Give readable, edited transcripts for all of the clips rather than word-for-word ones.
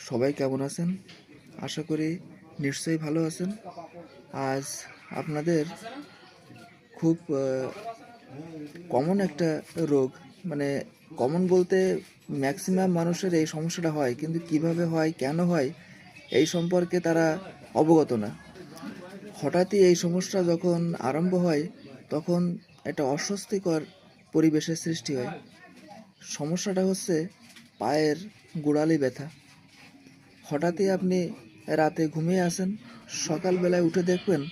সবাই কেমন আছেন? আশা করি নিশ্চয়ই ভালো আছেন। আজ আপনাদের খুব কমন একটা রোগ, মানে কমন বলতে ম্যাক্সিমাম মানুষের এই সমস্যাটা হয়, কিন্তু কিভাবে হয়, কেন হয়, এই সম্পর্কে তারা অবগত না। হঠাৎই এই সমস্যা যখন আরম্ভ হয় তখন একটা অস্বস্তিকর পরিবেশের সৃষ্টি হয়। সমস্যাটা হচ্ছে পায়ের গোড়ালি ব্যথা। হঠাৎই আপনি রাতে ঘুমিয়ে আছেন, সকালবেলায় উঠে দেখবেন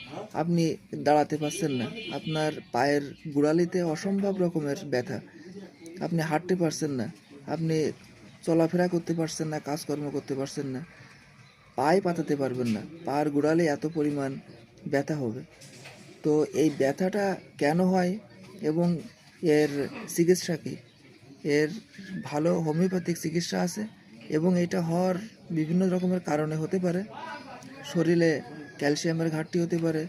আপনি দাঁড়াতে পারছেন না, আপনার পায়ের গোড়ালিতে অসম্ভব রকমের ব্যথা, আপনি হাঁটতে পারছেন না, আপনি চলাফেরা করতে পারছেন না, কাজকর্ম করতে পারছেন না, পায়ে পাতাতে পারবেন না, পায়ের গোড়ালি এত পরিমাণ ব্যথা হবে। তো এই ব্যথাটা কেন হয় এবং এর চিকিৎসা কী? এর ভালো হোমিওপ্যাথিক চিকিৎসা আছে এবং এটা হওয়ার বিভিন্ন রকমের কারণে হতে পারে। শরীরে ক্যালসিয়ামের ঘাটতি হতে পারে,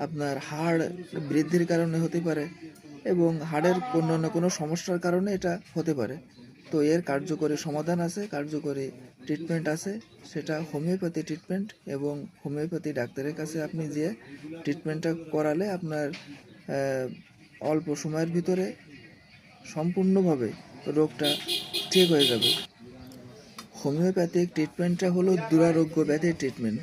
আপনার হাড় বৃদ্ধির কারণে হতে পারে এবং হাড়ের অন্যান্য কোনো সমস্যার কারণে এটা হতে পারে। তো এর কার্যকরী সমাধান আছে, কার্যকরী ট্রিটমেন্ট আছে, সেটা হোমিওপ্যাথি ট্রিটমেন্ট। এবং হোমিওপ্যাথি ডাক্তারের কাছে আপনি যে ট্রিটমেন্টটা করালে আপনার অল্প সময়ের ভিতরে সম্পূর্ণভাবে রোগটা ঠিক হয়ে যাবে। হোমিওপ্যাথিক ট্রিটমেন্টটা হলো দুরারোগ্য ব্যাধির ট্রিটমেন্ট।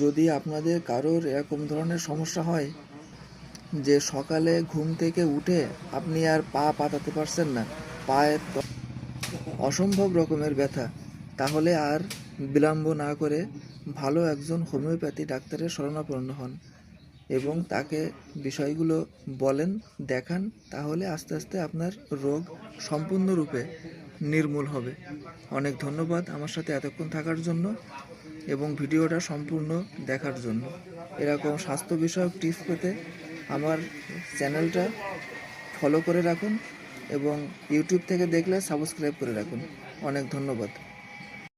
যদি আপনাদের কারোর এরকম ধরনের সমস্যা হয় যে সকালে ঘুম থেকে উঠে আপনি আর পা পাতাতে পারছেন না, পায়ের অসম্ভব রকমের ব্যথা, তাহলে আর বিলম্ব না করে ভালো একজন হোমিওপ্যাথি ডাক্তারের শরণাপন্ন হন এবং তাকে বিষয়গুলো বলেন, দেখান, তাহলে আস্তে আস্তে আপনার রোগ সম্পূর্ণরূপে নির্মূল হবে। অনেক ধন্যবাদ আমার সাথে এতক্ষণ থাকার জন্য এবং ভিডিওটা সম্পূর্ণ দেখার জন্য। এরকম স্বাস্থ্য বিষয়ক টিপস পেতে আমার চ্যানেলটা ফলো করে রাখুন এবং ইউটিউব থেকে দেখলে সাবস্ক্রাইব করে রাখুন। অনেক ধন্যবাদ।